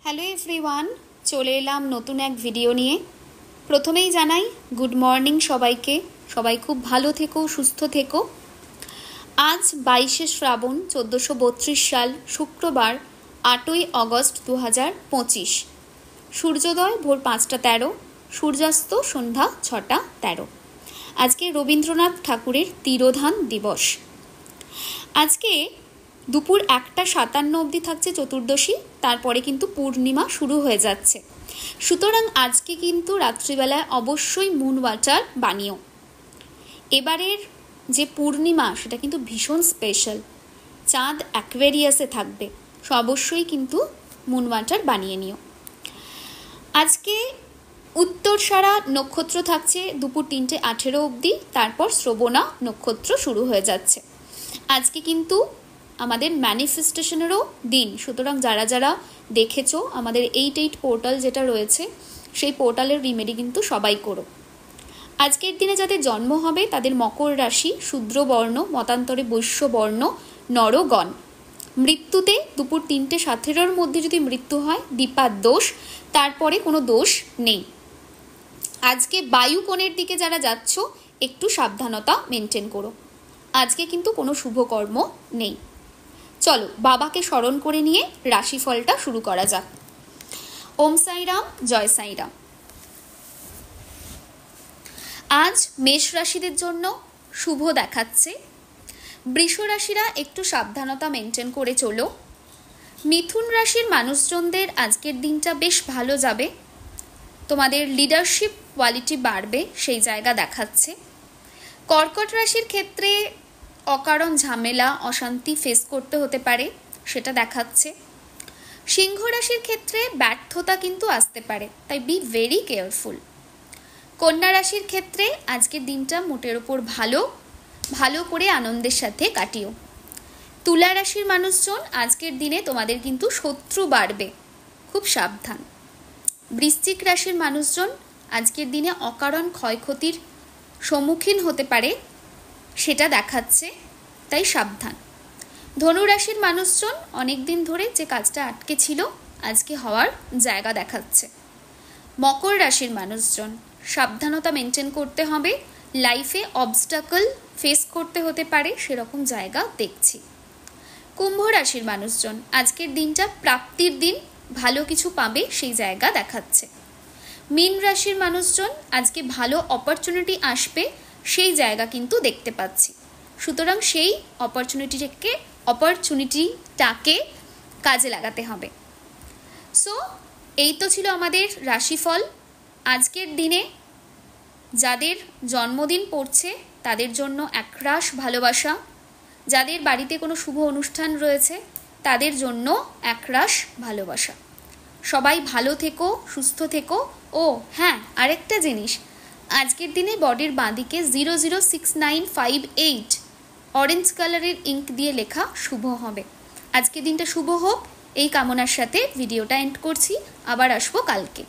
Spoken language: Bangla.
হ্যালো এভরিওয়ান, চলে এলাম নতুন এক ভিডিও নিয়ে। প্রথমেই জানাই গুড মর্নিং সবাইকে। সবাই খুব ভালো থেকো, সুস্থ থেকো। আজ 22শে শ্রাবণ 1432 সাল, শুক্রবার 8ই অগস্ট 2025। সূর্যোদয় ভোর 5টা 13, সূর্যাস্ত সন্ধ্যা 6টা 13। আজকে রবীন্দ্রনাথ ঠাকুরের তিরোধান দিবস। আজকে দুপুর 1টা 57 অবধি থাকছে চতুর্দশী, তারপরে কিন্তু পূর্ণিমা শুরু হয়ে যাচ্ছে। সুতরাং আজকে কিন্তু রাত্রিবেলায় অবশ্যই মুন ওয়াটার বানিও। এবারের যে পূর্ণিমা সেটা কিন্তু ভীষণ স্পেশাল, চাঁদ অ্যাকুয়ারিয়াসে থাকবে, অবশ্যই কিন্তু মুন ওয়াটার বানিয়ে নিও। আজকে উত্তরসারা নক্ষত্র থাকছে দুপুর 3টে 18 অবধি, তারপর শ্রবণা নক্ষত্র শুরু হয়ে যাচ্ছে। আজকে কিন্তু আমাদের ম্যানিফেস্টেশনেরও দিন, সুতরাং যারা যারা দেখেছো আমাদের 88 পোর্টাল যেটা রয়েছে সেই পোর্টালের রিমেডি কিন্তু সবাই করো। আজকের দিনে যাদের জন্ম হবে তাদের মকর রাশি, শূদ্র বর্ণ, মতান্তরে বৈশ্য বর্ণ, নরগণ। মৃত্যুতে দুপুর 3টে 17-র মধ্যে যদি মৃত্যু হয় দীপার দোষ, তারপরে কোনো দোষ নেই। আজকে বায়ুকোণের দিকে যারা যাচ্ছ একটু সাবধানতা মেনটেন করো। আজকে কিন্তু কোনো শুভকর্ম নেই। চলো বাবাকে স্মরণ করে নিয়ে রাশিফলটা শুরু করা যাক। ওম সাইরাম, জয় সাইরাম। আজ মেষ রাশিদের জন্য শুভ দেখাচ্ছে। বৃষ রাশিরা একটু সাবধানতা মেনটেন করে চলো। মিথুন রাশির মানুষজনদের আজকের দিনটা বেশ ভালো যাবে, তোমাদের লিডারশিপ কোয়ালিটি বাড়বে, সেই জায়গা দেখাচ্ছে। কর্কট রাশির ক্ষেত্রে অকারণ ঝামেলা অশান্তি ফেস করতে হতে পারে, সেটা দেখাচ্ছে। সিংহ রাশির ক্ষেত্রে ব্যর্থতা কিন্তু আসতে পারে, তাই বি ভেরি কেয়ারফুল। কন্যা রাশির ক্ষেত্রে আজকের দিনটা মোটের ওপর ভালো করে আনন্দের সাথে কাটিও। তুলা রাশির মানুষজন আজকের দিনে তোমাদের কিন্তু শত্রু বাড়বে, খুব সাবধান। বৃশ্চিক রাশির মানুষজন আজকের দিনে অকারণ ক্ষয়ক্ষতির সম্মুখীন হতে পারে, সেটা দেখাচ্ছে, তাই সাবধান। ধনু রাশির মানুষজন অনেক দিন ধরে যে কাজটা আটকে ছিল আজকে হওয়ার জায়গা দেখাচ্ছে। মকর রাশির মানুষজন সাবধানতা মেনটেন করতে হবে, লাইফে অবস্টাকল ফেস করতে হতে পারে, সেরকম জায়গা দেখছি। কুম্ভ রাশির মানুষজন আজকের দিনটা প্রাপ্তির দিন, ভালো কিছু পাবে সেই জায়গা দেখাচ্ছে। মীন রাশির মানুষজন আজকে ভালো অপরচুনিটি আসবে, সেই জায়গা কিন্তু দেখতে পাচ্ছি। সুতরাং সেই অপরচুনিটিটাকে কাজে লাগাতে হবে। সো এই তো ছিল আমাদের রাশিফল। আজকের দিনে যাদের জন্মদিন পড়ছে তাদের জন্য একরাশ ভালোবাসা, যাদের বাড়িতে কোনো শুভ অনুষ্ঠান রয়েছে তাদের জন্য একরাশ ভালোবাসা। সবাই ভালো থেকো, সুস্থ থেকো। ও হ্যাঁ, আরেকটা জিনিস, আজকের দিনে বডির বাঁদিকে 006958 অরেঞ্জ কালারের ইঙ্ক দিয়ে লেখা শুভ হবে। আজকের দিনটা শুভ হোক এই কামনার সাথে ভিডিওটা এন্ড করছি। আবার আসবো কালকে।